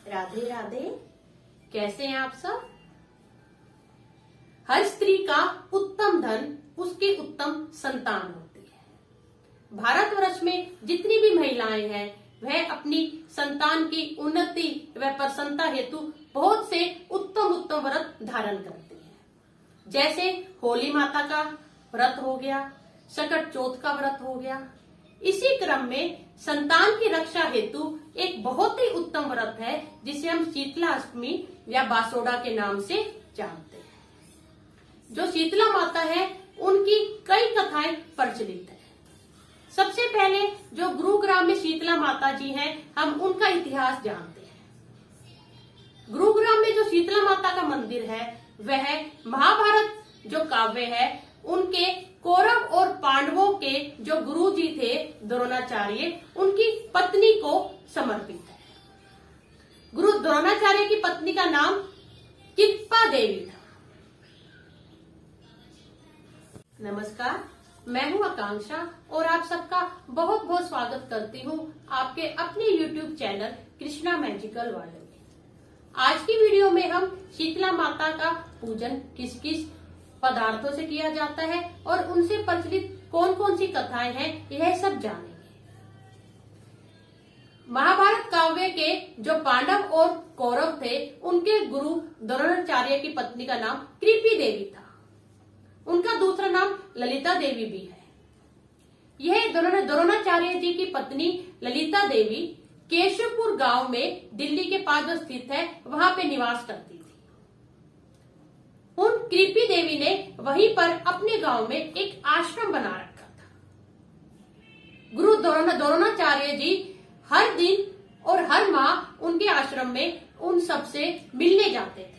राधे राधे। कैसे हैं आप सब? हर स्त्री का उत्तम धन उसकी उत्तम संतान होती है। भारतवर्ष में जितनी भी महिलाएं हैं वह अपनी संतान की उन्नति व प्रसन्नता हेतु बहुत से उत्तम उत्तम व्रत धारण करती हैं। जैसे होली माता का व्रत हो गया, सकट चौथ का व्रत हो गया। इसी क्रम में संतान की रक्षा हेतु एक बहुत ही उत्तम व्रत है जिसे हम शीतला अष्टमी या बासोड़ा के नाम से जानते हैं। जो शीतला माता है उनकी कई कथाएं प्रचलित है। सबसे पहले जो गुरुग्राम में शीतला माता जी हैं, हम उनका इतिहास जानते हैं। गुरुग्राम में जो शीतला माता का मंदिर है वह महाभारत जो काव्य है उनके कौरव और पांडवों के जो गुरु जी थे द्रोणाचार्य, उनकी पत्नी को समर्पित है। गुरु द्रोणाचार्य की पत्नी का नाम किप्पा देवी था। नमस्कार, मैं हूं आकांक्षा और आप सबका बहुत बहुत स्वागत करती हूं आपके अपने YouTube channel Krishna magical world में। आज की वीडियो में हम शीतला माता का पूजन किस किस पदार्थों से किया जाता है और उनसे प्रचलित कौन कौन सी कथाएं हैं, यह सब जानेंगे। महाभारत काव्य के जो पांडव और कौरव थे उनके गुरु द्रोणाचार्य की पत्नी का नाम कृपी देवी था। उनका दूसरा नाम ललिता देवी भी है। यह द्रोणाचार्य जी की पत्नी ललिता देवी केशवपुर गांव में दिल्ली के पास जो स्थित है वहां पे निवास करती थी। उन कृपी देवी ने वहीं पर अपने गांव में एक आश्रम बना रखा था। गुरु द्रोणाचार्य जी हर दिन और हर माह उनके आश्रम में उन सबसे मिलने जाते थे।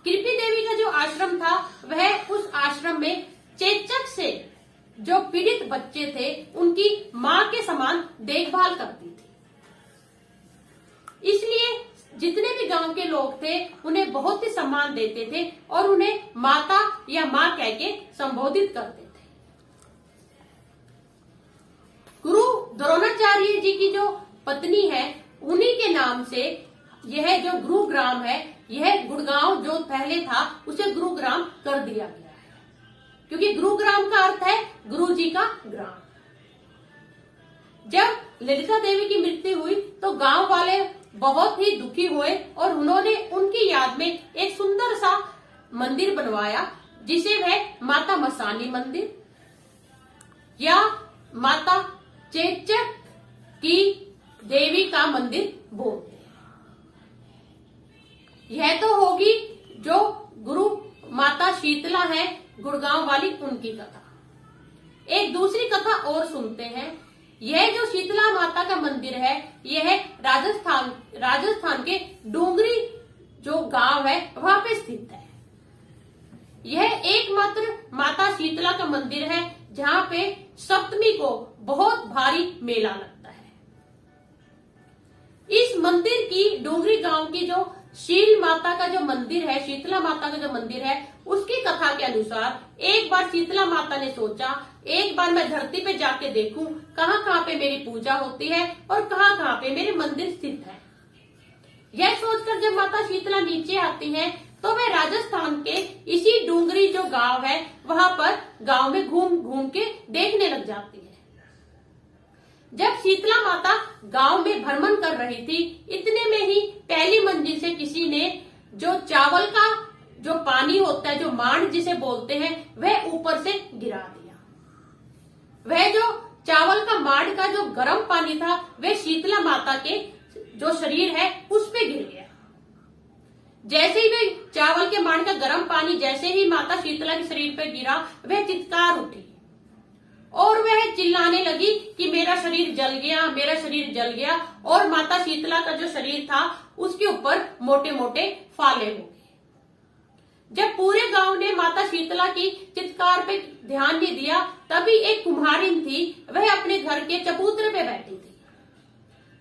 कृपी देवी का जो आश्रम था वह उस आश्रम में चेचक से जो पीड़ित बच्चे थे उनकी मां के समान देखभाल करती थी। इसलिए जितने भी गांव के लोग थे उन्हें बहुत ही सम्मान देते थे और उन्हें माता या मां कह के संबोधित करते थे। गुरु द्रोणाचार्य जी की जो पत्नी है उन्हीं के नाम से यह जो गुरुग्राम है, यह गुड़गांव जो पहले था उसे गुरुग्राम कर दिया गया है, क्योंकि गुरुग्राम का अर्थ है गुरु जी का ग्राम। जब ललिता देवी की मृत्यु हुई तो गांव वाले बहुत ही दुखी हुए और उन्होंने उनकी याद में एक सुंदर सा मंदिर बनवाया जिसे वह माता मसानी मंदिर या माता चेचक की देवी का मंदिर बोलते हैं। यह तो होगी जो गुरु माता शीतला है गुड़गांव वाली, उनकी कथा। एक दूसरी कथा और सुनते हैं। यह जो शीतला माता का मंदिर है यह राजस्थान के डोंगरी जो गांव है वहां पे स्थित है। यह एकमात्र माता शीतला का मंदिर है जहां पे सप्तमी को बहुत भारी मेला लगता है। इस मंदिर की डोंगरी गांव की जो शील माता का जो मंदिर है, शीतला माता का जो मंदिर है, उसकी कथा के अनुसार एक बार शीतला माता ने सोचा एक बार मैं धरती पे जाके देखूं कहाँ कहाँ पे मेरी पूजा होती है और कहाँ कहाँ पे मेरे मंदिर स्थित है। यह सोचकर जब माता शीतला नीचे आती हैं तो वह राजस्थान के इसी डूंगरी जो गांव है वहां पर गांव में घूम घूम के देखने लग जाती है। जब शीतला माता गांव में भ्रमण कर रही थी इतने में ही पहली मंजिल से किसी ने जो चावल का जो पानी होता है, जो मांड जिसे बोलते हैं, वह ऊपर से गिरा दिया। वह जो चावल का मांड का जो गर्म पानी था वह शीतला माता के जो शरीर है उस पे गिर गया। जैसे ही वह चावल के मांड का गर्म पानी जैसे ही माता शीतला के शरीर पे गिरा वह चित्कार उठी और वह चिल्लाने लगी कि मेरा शरीर जल गया, मेरा शरीर जल गया। और माता शीतला का जो शरीर था उसके ऊपर मोटे मोटे फाले हो गए। जब पूरे गांव ने माता शीतला की चित्कार पे ध्यान नहीं दिया तभी एक कुम्हारिन थी, वह अपने घर के चबूतरे पे बैठी थी।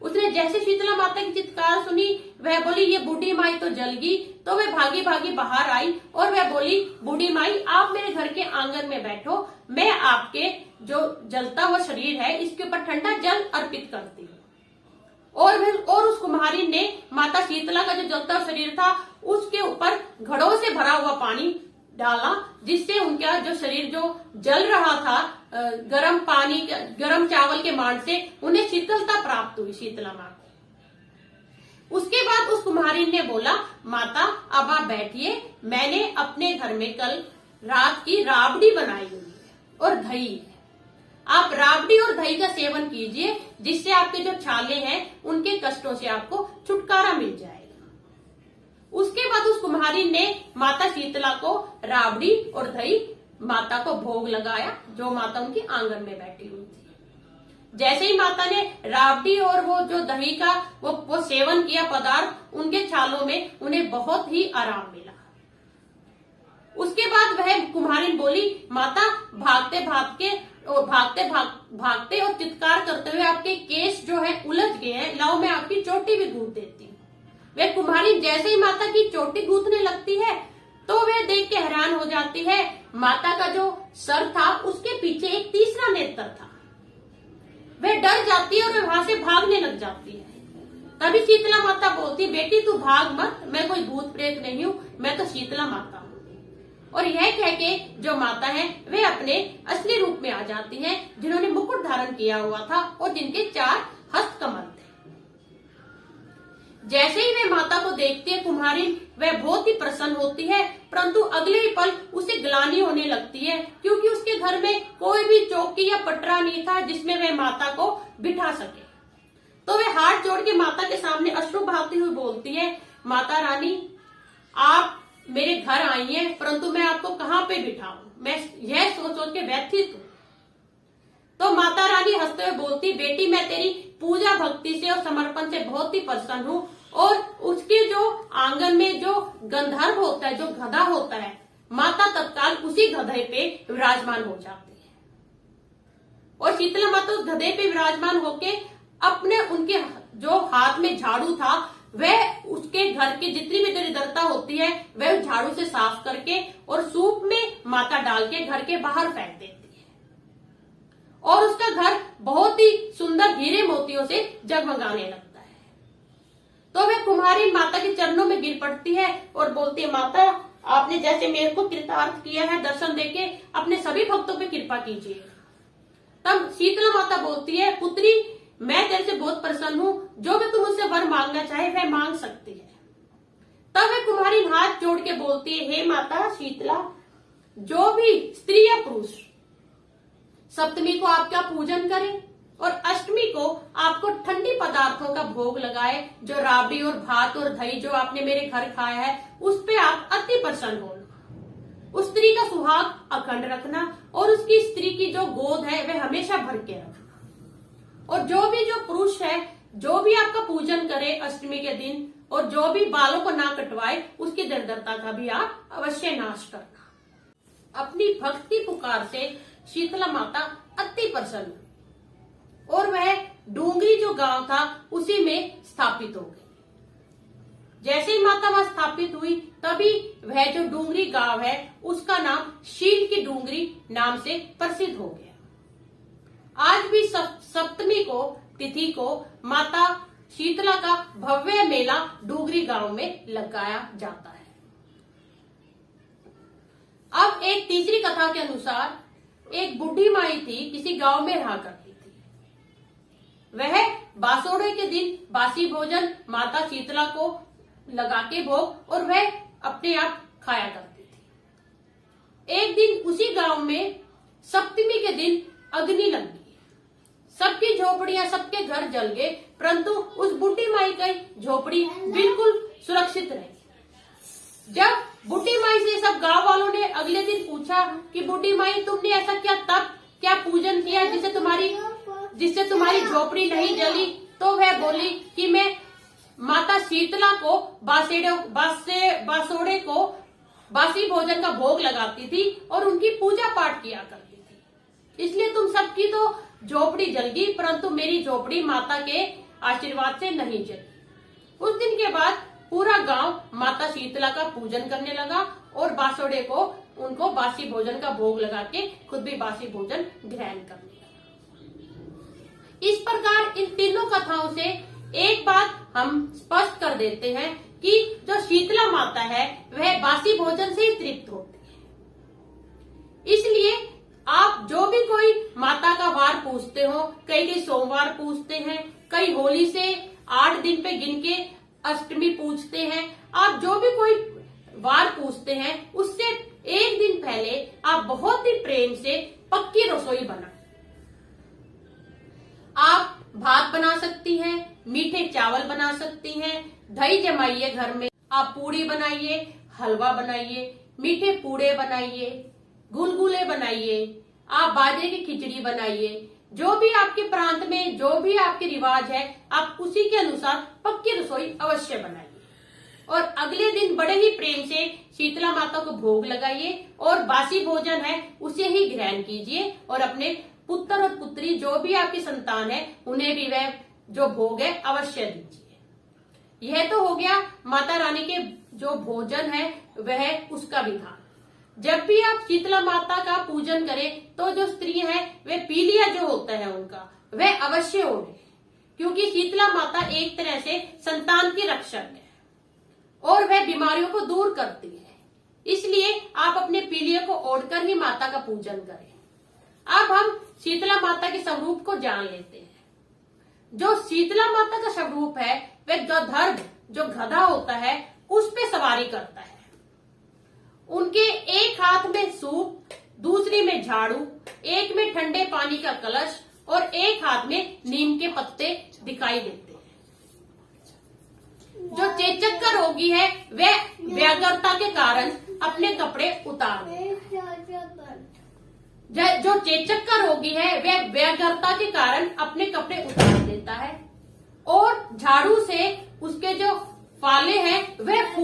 उसने जैसे शीतला माता की चित्कार सुनी वह बोली ये बूढ़ी माई तो जल गई। तो वह भागी भागी बाहर आई और वह बोली बूढ़ी माई आप मेरे घर के आंगन में बैठो, मैं आपके जो जलता हुआ शरीर है इसके ऊपर ठंडा जल अर्पित करती हूँ। और उस कुम्हारिन ने माता शीतला का जो जलता शरीर था उसके ऊपर घड़ों से भरा हुआ पानी डाला, जिससे उनका जो शरीर जो जल रहा था गर्म पानी गर्म चावल के मान से, उन्हें शीतलता प्राप्त हुई शीतला माँ को। उसके बाद उस कुम्हारिन ने बोला, माता अब आप बैठिए, मैंने अपने घर में कल रात की राबड़ी बनाई हुई है और दही है, आप राबड़ी और दही का सेवन कीजिए, जिससे आपके जो छाले हैं उनके कष्टों से आपको छुटकारा मिल जाएगा। उसके बाद उस कुम्हारिन ने माता शीतला को राबड़ी और दही माता को भोग लगाया, जो माता उनकी आंगन में बैठी हुई थी। जैसे ही माता ने राबड़ी और वो जो दही का वो सेवन किया पदार्थ, उनके छालों में उन्हें बहुत ही आराम मिला। उसके बाद वह कुम्हारिन बोली, माता भागते और चित्कार करते हुए आपके केस जो है उलझ गए हैं, लाओ मैं आपकी चोटी भी गूंथ देती हूँ। वह कुम्हारिन जैसे ही माता की चोटी गूंथने लगती है तो वह देख के हैरान हो जाती है, माता का जो सर था उसके पीछे एक तीसरा नेत्र था। वह डर जाती है और वहां से भागने लग जाती है। तभी शीतला माता बोलती, बेटी तू भाग मत, मैं कोई भूत प्रेत नहीं हूँ, मैं तो शीतला माता हूँ। और यह कह के जो माता है वे अपने असली रूप में आ जाती हैं, जिन्होंने मुकुट धारण किया हुआ था और जिनके 4 हस्त कमल थे। जैसे ही वे माता को देखती है कुम्हारिन, वह बहुत ही प्रसन्न होती है, परंतु अगले ही पल उसे ग्लानि होने लगती है, क्योंकि उसके घर में कोई भी चौकी या पटरा नहीं था जिसमें वह माता को बिठा सके। तो वह हाथ जोड़ के माता के सामने अश्रु बहाती हुई बोलती है, माता रानी आप मेरे घर आई हैं, परंतु मैं आपको कहाँ पे बिठाऊं, मैं यह सोच के व्यथित हूँ। तो माता रानी हंसते हुए बोलती, बेटी मैं तेरी पूजा भक्ति से और समर्पण से बहुत ही प्रसन्न हूँ, और उसके जो आंगन में जो गंधर्व होता है, जो गधा होता है, माता तत्काल उसी गधे पे विराजमान हो जाती है। और शीतला माता उस गधे पे विराजमान होके अपने उनके जो हाथ में झाड़ू था, वह उसके घर की जितनी भी दरिद्रता होती है वह झाड़ू से साफ करके और सूप में माता डाल के घर के बाहर फेंक देती है, और उसका घर बहुत ही सुंदर हीरे मोतियों से जगमगाने लगता है। तो वह कुम्हारिन माता के चरणों में गिर पड़ती है और बोलती है, माता आपने जैसे मेरे को कृतार्थ किया है, दर्शन देके अपने सभी भक्तों पे कृपा कीजिए। तब शीतला माता बोलती है, पुत्री मैं तेरे से बहुत प्रसन्न हूँ, जो भी तुम मुझसे वर मांगना चाहे वह मांग सकती है। तब वह कुम्हारिन हाथ जोड़ के बोलती है, हे माता शीतला, जो भी स्त्री या पुरुष सप्तमी को आपका पूजन करे और अष्टमी को आपको ठंडी पदार्थों का भोग लगाए, जो राबड़ी और भात और दही जो आपने मेरे घर खाया है उस पे आप अति प्रसन्न हो। उस स्त्री का सुहाग अखंड रखना और उसकी स्त्री की जो गोद है वह हमेशा भर के रखना। और जो पुरुष है जो भी आपका पूजन करे अष्टमी के दिन और जो भी बालों को ना कटवाए, उसकी दरिद्रता का भी आप अवश्य नाश करना। अपनी भक्ति पुकार से शीतला माता अति प्रसन्न और वह डूंगरी जो गांव था उसी में स्थापित हो गई। जैसे ही माता वहां स्थापित हुई तभी वह जो डूंगरी गांव है उसका नाम शील की डूंगरी नाम से प्रसिद्ध हो गया। आज भी सप्तमी को तिथि को माता शीतला का भव्य मेला डूंगरी गांव में लगाया जाता है। अब एक तीसरी कथा के अनुसार एक बुढ़ी माई थी, किसी गांव में रहा करती थी। वह बासोड़े के दिन बासी भोजन माता शीतला को लगा के भोग और वह अपने आप खाया करती थी। एक दिन उसी गांव में सप्तमी के दिन अग्नि लगी, सबकी झोपड़ियां सबके घर जल गए, परंतु उस बुढ़ी माई की झोपड़ी बिल्कुल सुरक्षित रही। जब बुढ़ी माई से सब गांव वालों ने अगले दिन पूछा कि बुढ़ी माई तुमने ऐसा क्या पूजन किया जिससे तुम्हारी झोपड़ी नहीं जली, तो वह बोली कि मैं माता शीतला को बासोड़े को बासी भोजन का भोग लगाती थी और उनकी पूजा पाठ किया करती थी, इसलिए तुम सबकी तो झोपड़ी जल गई, परंतु मेरी झोपड़ी माता के आशीर्वाद से नहीं जली। उस दिन के बाद पूरा गांव माता शीतला का पूजन करने लगा और बासोड़े को उनको बासी भोजन का भोग लगा के खुद भी बासी भोजन ग्रहण करने लगा। इस प्रकार इन तीनों कथाओं से एक बात हम देते हैं कि जो शीतला माता है वह बासी भोजन से ही तृप्त होती है। इसलिए आप जो भी कोई माता का वार पूछते हो, कई सोमवार पूछते हैं, कई होली से 8 दिन पे गिन के अष्टमी पूछते हैं, आप जो भी कोई वार पूछते हैं उससे एक दिन पहले आप बहुत ही प्रेम से पक्की रसोई बनाएं। आप भात बना सकती हैं, मीठे चावल बना सकती हैं, दही जमाइए घर में, आप पूड़ी बनाइए, हलवा बनाइए, मीठे पूड़े बनाइए, गुलगुले बनाइए, आप बाजरे की खिचड़ी बनाइए। जो भी आपके प्रांत में जो भी आपके रिवाज है आप उसी के अनुसार पक्की रसोई अवश्य बनाइए और अगले दिन बड़े ही प्रेम से शीतला माता को भोग लगाइए और बासी भोजन है उसे ही ग्रहण कीजिए और अपने पुत्र और पुत्री जो भी आपकी संतान है उन्हें भी वह जो भोग है अवश्य दीजिए। यह तो हो गया माता रानी के जो भोजन है वह उसका विधान। जब भी आप शीतला माता का पूजन करें तो जो स्त्री है वे पीलिया जो होता है उनका वह अवश्य ओढ़े, क्योंकि शीतला माता एक तरह से संतान की रक्षक है और वह बीमारियों को दूर करती है। इसलिए आप अपने पीलिया को ओढ़कर ही माता का पूजन करें। अब हम शीतला माता के स्वरूप को जान लेते हैं। जो शीतला माता का स्वरूप है वह गधर्व जो गधा होता है उस पे सवारी करता है। उनके एक हाथ में सूप, दूसरी में झाड़ू, एक में ठंडे पानी का कलश और एक हाथ में नीम के पत्ते दिखाई देते हैं। जो चेचक का रोगी है वह व्याघ्रता के कारण अपने कपड़े उतार जो चेचक का रोगी है वह व्याघ्रता के कारण अपने कपड़े उतार देता है और झाड़ू से उसके जो फाले हैं वह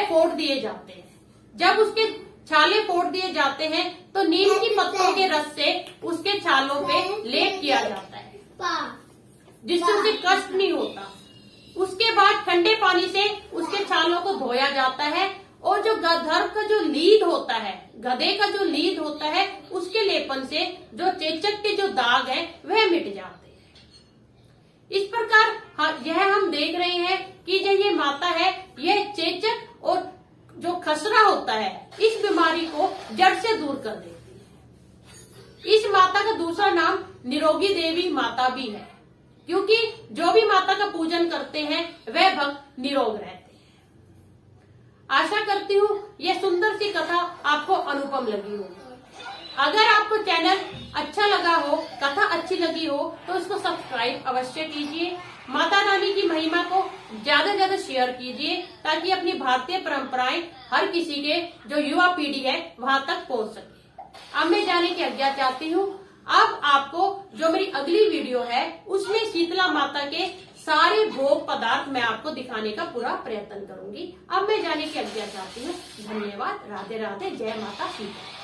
फोड़ दिए जाते हैं। जब उसके छाले फोड़ दिए जाते हैं तो नीम की पत्तों के रस से उसके छालों पे लेप किया जाता है जिससे उसे कष्ट नहीं होता। उसके बाद ठंडे पानी से उसके छालों को धोया जाता है और जो गधर्व का जो लीद होता है, गधे का जो लीद होता है उसके लेपन से जो चेचक के जो दाग है वह मिट जाते हैं। इस प्रकार यह हम देख रहे हैं कि जो ये माता है यह चेचक और जो खसरा होता है इस बीमारी को जड़ से दूर कर देती है। इस माता का दूसरा नाम निरोगी देवी माता भी है, क्योंकि जो भी माता का पूजन करते हैं वह भक्त निरोग रहते हैं। आशा करती हूँ यह सुंदर सी कथा आपको अनुपम लगी होगी। अगर आपको चैनल अच्छा लगा हो, कथा अच्छी लगी हो तो इसको सब्सक्राइब अवश्य कीजिए। माता रानी की महिमा को ज्यादा से ज्यादा शेयर कीजिए ताकि अपनी भारतीय परंपराएं हर किसी के जो युवा पीढ़ी है वहां तक पहुंच सके। अब मैं जाने की आज्ञा चाहती हूँ। अब आपको जो मेरी अगली वीडियो है उसमें शीतला माता के सारे भोग पदार्थ मैं आपको दिखाने का पूरा प्रयत्न करूंगी। अब मैं जाने की आज्ञा चाहती हूँ। धन्यवाद। राधे राधे। जय माता शीतला।